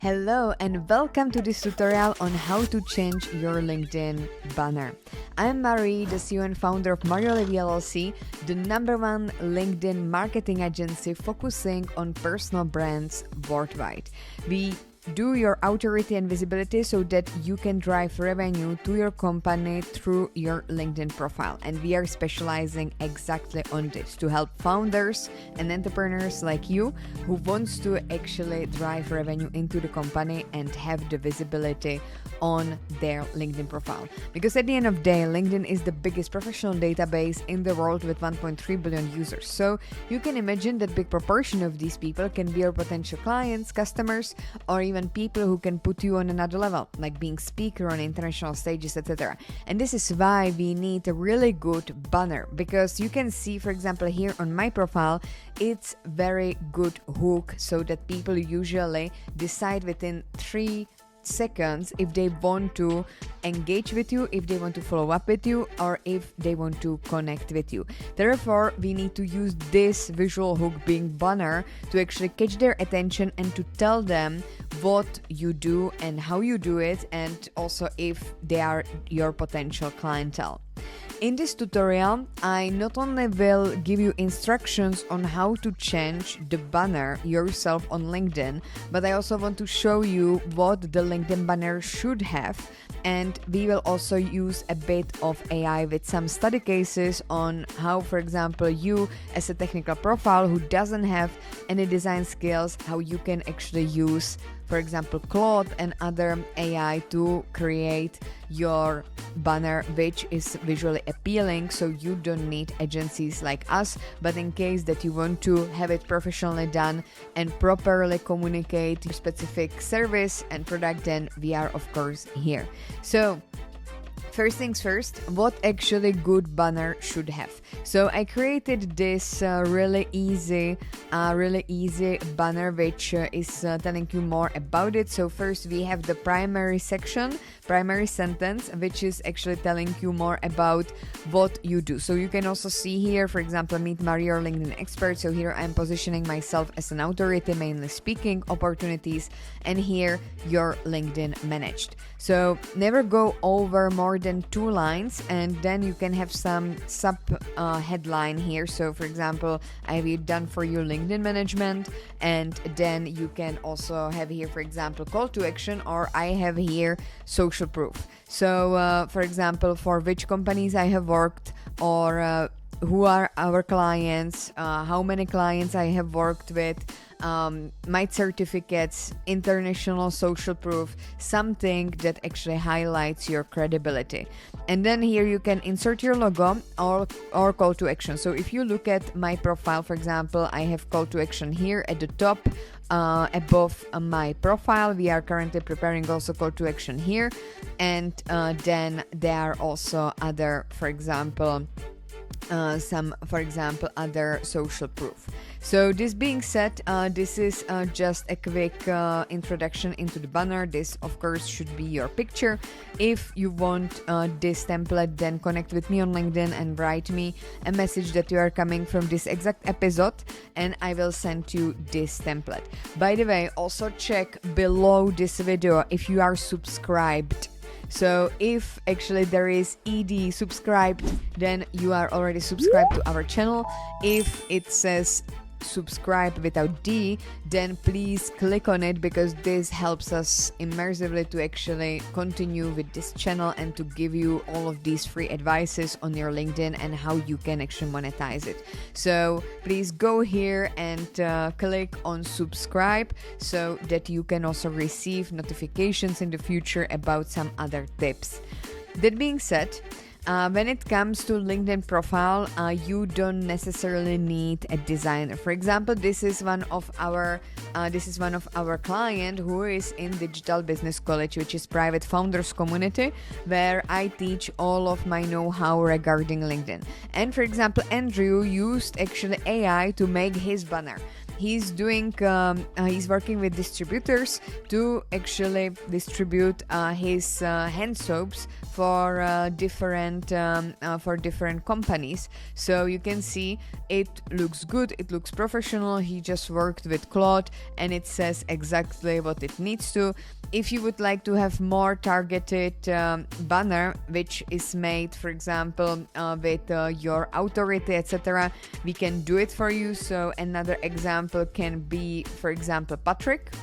Hello and welcome to this tutorial on how to change your LinkedIn banner. I'm Marie, the CEO and founder of Olivie LLC, the #1 LinkedIn marketing agency focusing on personal brands worldwide. We do your authority and visibility so that you can drive revenue to your company through your LinkedIn profile. And we are specializing exactly on this to help founders and entrepreneurs like you who wants to actually drive revenue into the company and have the visibility on their LinkedIn profile. Because at the end of the day, LinkedIn is the biggest professional database in the world with 1.3 billion users. So you can imagine that big proportion of these people can be your potential clients, customers, or even people who can put you on another level, like being speaker on international stages, etc. And this is why we need a really good banner, because you can see, for example, here on my profile, it's very good hook so that people usually decide within 3 seconds if they want to engage with you, if they want to follow up with you, or if they want to connect with you. Therefore, we need to use this visual hook being banner to actually catch their attention and to tell them what you do and how you do it, and also if they are your potential clientele. In this tutorial, I not only will give you instructions on how to change the banner yourself on LinkedIn, but I also want to show you what the LinkedIn banner should have. And we will also use a bit of AI with some study cases on how, for example, you as a technical profile who doesn't have any design skills, how you can actually use, for example, Claude and other AI to create your banner, which is visually appealing, so you don't need agencies like us. But in case that you want to have it professionally done and properly communicate your specific service and product, then we are of course here. So first things first, what actually good banner should have. So I created this really easy banner which is telling you more about it. So first we have the primary section, primary sentence, which is actually telling you more about what you do. So you can also see here, for example, meet Marie, your LinkedIn expert. So here I'm positioning myself as an authority, mainly speaking opportunities, and here your LinkedIn managed. So never go over more than 2 lines, and then you can have some sub headline here. So for example, I've done for you LinkedIn management, and then you can also have here, for example, call to action, or I have here social proof. So for example, for which companies I have worked, or who are our clients, how many clients I have worked with, my certificates, international social proof, something that actually highlights your credibility. And then here you can insert your logo or call to action. So if you look at my profile, for example, I have call to action here at the top above my profile. We are currently preparing also call to action here, and then there are also other, for example, other social proof. So this being said, this is just a quick introduction into the banner. This of course should be your picture. If you want this template, then connect with me on LinkedIn and write me a message that you are coming from this exact episode, and I will send you this template. By the way, also check below this video if you are subscribed. So if actually there is ED subscribed, then you are already subscribed to our channel. If it says subscribe without D, then please click on it, because this helps us immersively to actually continue with this channel and to give you all of these free advices on your LinkedIn and how you can actually monetize it. So please go here and click on subscribe so that you can also receive notifications in the future about some other tips. That being said, when it comes to LinkedIn profile, you don't necessarily need a designer. For example, this is one of our client who is in Digital Business College, which is private founders community, where I teach all of my know-how regarding LinkedIn. And for example, Andrew used actually AI to make his banner. he's working with distributors to actually distribute his hand soaps for different companies. So you can see it looks good, it looks professional. He just worked with Claude and it says exactly what it needs to. If you would like to have more targeted banner, which is made, for example, with your authority, etc., we can do it for you. So another example can be, for example, Patrick,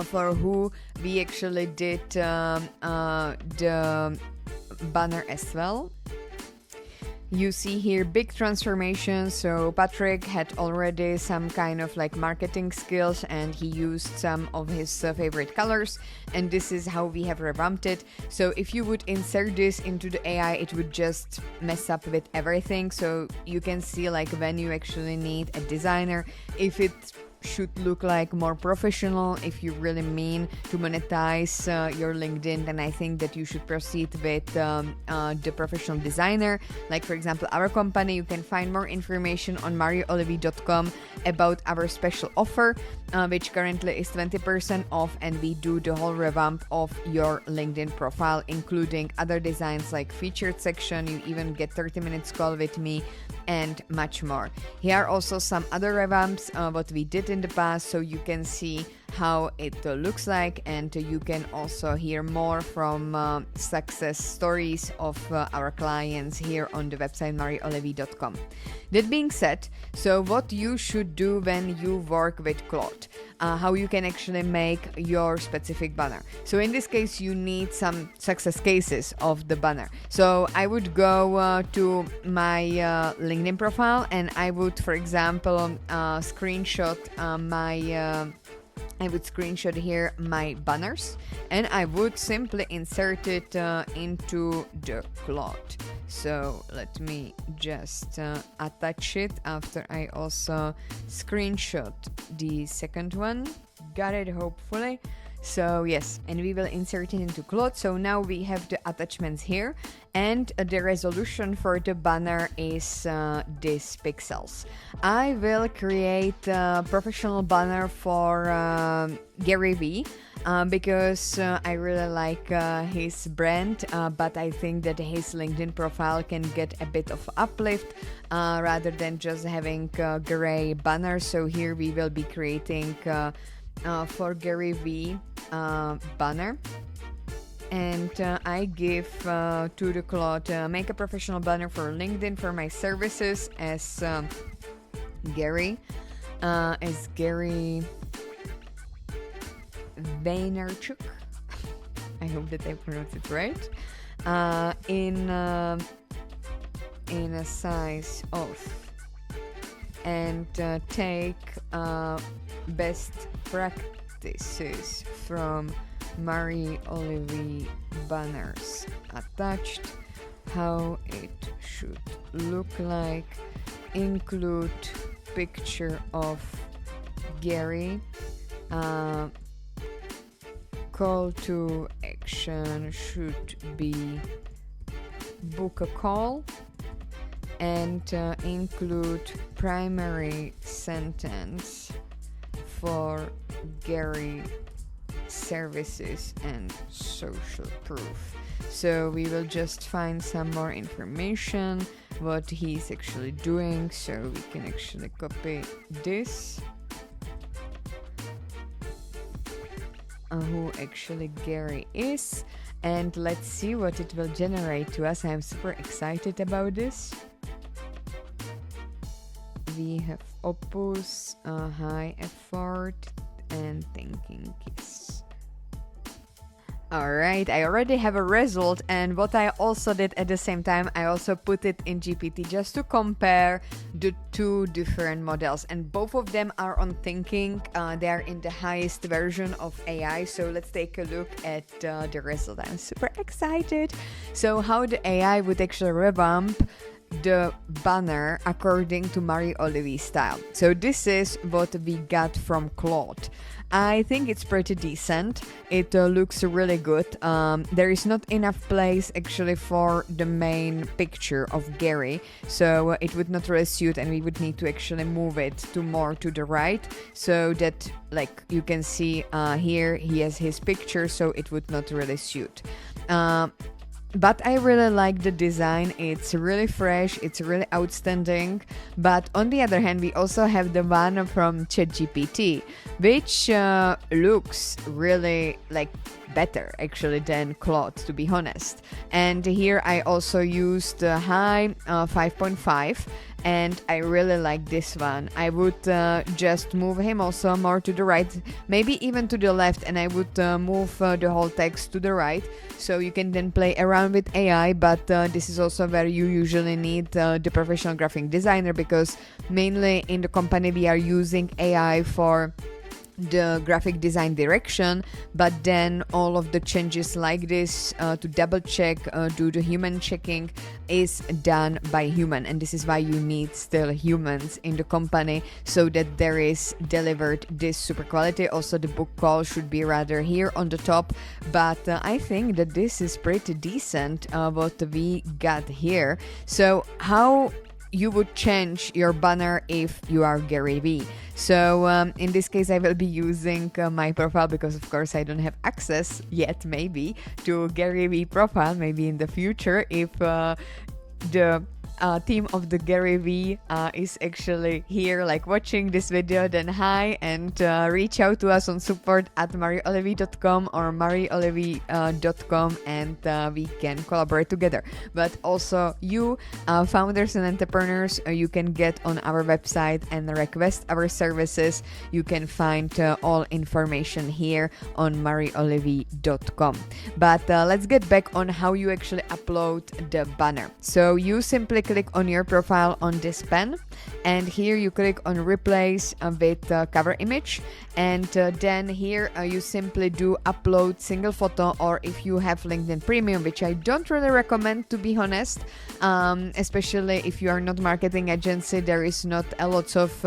for who we actually did the banner as well. You see here big transformation. So Patrick had already some kind of like marketing skills and he used some of his favorite colors, and this is how we have revamped it. So if you would insert this into the AI, it would just mess up with everything. So you can see like when you actually need a designer, if it should look like more professional, if you really mean to monetize your LinkedIn, then I think that you should proceed with the professional designer. Like for example, our company, you can find more information on marioolivie.com about our special offer, which currently is 20% off, and we do the whole revamp of your LinkedIn profile, including other designs like featured section. You even get 30 minutes call with me and much more. Here are also some other revamps what we did in the past, so you can see how it looks like, and you can also hear more from success stories of our clients here on the website marioolivie.com. That being said, so what you should do when you work with Claude, how you can actually make your specific banner. So in this case, you need some success cases of the banner. So I would go to my LinkedIn profile, and I would, for example, screenshot here my banners, and I would simply insert it into the Claude. So let me just attach it after I also screenshot the second one. Got it, hopefully. So yes, and we will insert it into Claude. So now we have the attachments here, and the resolution for the banner is this pixels. I will create a professional banner for Gary V, because I really like his brand, but I think that his LinkedIn profile can get a bit of uplift rather than just having a gray banner. So here we will be creating for Gary V banner, and I give to the Claude make a professional banner for LinkedIn for my services as Gary Vaynerchuk. I hope that I pronounced it right. In a size of, and take best practices from Marie Olivie banners attached, how it should look like, include picture of Gary, call to action should be book a call, and include primary sentence for Gary services and social proof. So we will just find some more information what he's actually doing, so we can actually copy this, who actually Gary is, and let's see what it will generate to us. I'm super excited about this. We have Opus, high effort, and thinking kiss. Alright, I already have a result, and what I also did at the same time, I also put it in GPT just to compare the two different models, and both of them are on thinking. They are in the highest version of AI, so let's take a look at the result. I'm super excited. So how the AI would actually revamp the banner according to Marie Olivie style. So this is what we got from Claude. I think it's pretty decent. It looks really good. There is not enough place actually for the main picture of Gary, so it would not really suit, and we would need to actually move it to more to the right, so that like you can see here he has his picture, so it would not really suit. But I really like the design. It's really fresh, it's really outstanding. But on the other hand, we also have the one from ChatGPT, which looks really like better actually than Claude, to be honest. And here I also used high 5.5, and I really like this one. I would just move him also more to the right, maybe even to the left, and I would move the whole text to the right, so you can then play around with AI. But this is also where you usually need the professional graphic designer, because mainly in the company we are using AI for the graphic design direction, but then all of the changes like this to double check, do the human checking, is done by human, and this is why you need still humans in the company, so that there is delivered this super quality. Also the book call should be rather here on the top, but I think that this is pretty decent what we got here. So how you would change your banner if you are Gary Vee. So in this case I will be using my profile, because of course I don't have access yet maybe to Gary Vee profile. Maybe in the future, if the team of the Gary Vee is actually here like watching this video, then hi, and reach out to us on support@mariolivie.com or mariolivie.com, and we can collaborate together. But also you founders and entrepreneurs, you can get on our website and request our services. You can find all information here on mariolivie.com. But let's get back on how you actually upload the banner. So you simply click on your profile on this pen, and here you click on replace with cover image, and then here you simply do upload single photo, or if you have LinkedIn Premium, which I don't really recommend, to be honest, especially if you are not marketing agency. There is not a lot of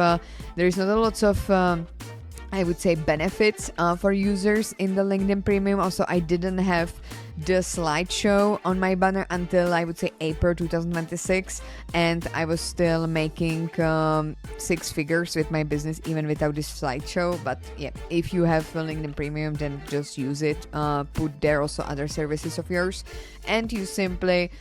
I would say benefits for users in the LinkedIn Premium. Also, I didn't have the slideshow on my banner until I would say April 2026, and I was still making 6 figures with my business even without this slideshow. But yeah, if you have a LinkedIn Premium, then just use it. Put there also other services of yours, and you simply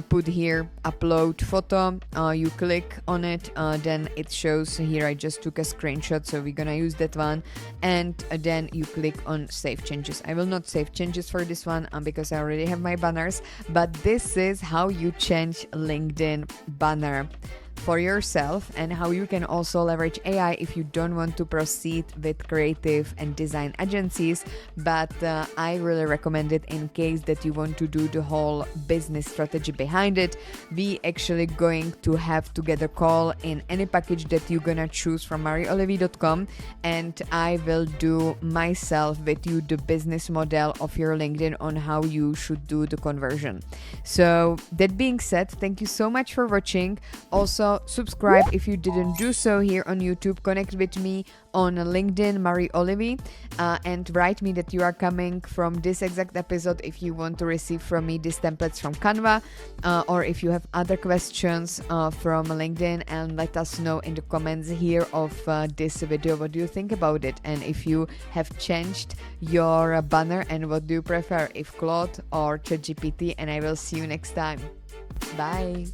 put here upload photo. You click on it, then it shows here. I just took a screenshot, so we're gonna use that one, and then you click on save changes. I will not save changes for this one because I already have my banners, but this is how you change LinkedIn banner for yourself, and how you can also leverage AI if you don't want to proceed with creative and design agencies. But I really recommend it in case that you want to do the whole business strategy behind it. We actually going to have together call in any package that you're gonna choose from mariolivie.com, and I will do myself with you the business model of your LinkedIn on how you should do the conversion. So that being said, thank you so much for watching. Also subscribe if you didn't do so here on YouTube. Connect with me on LinkedIn, Marie Olivie, and write me that you are coming from this exact episode if you want to receive from me these templates from Canva, or if you have other questions from LinkedIn, and let us know in the comments here of this video what do you think about it, and if you have changed your banner, and what do you prefer, if Claude or ChatGPT. And I will see you next time. Bye.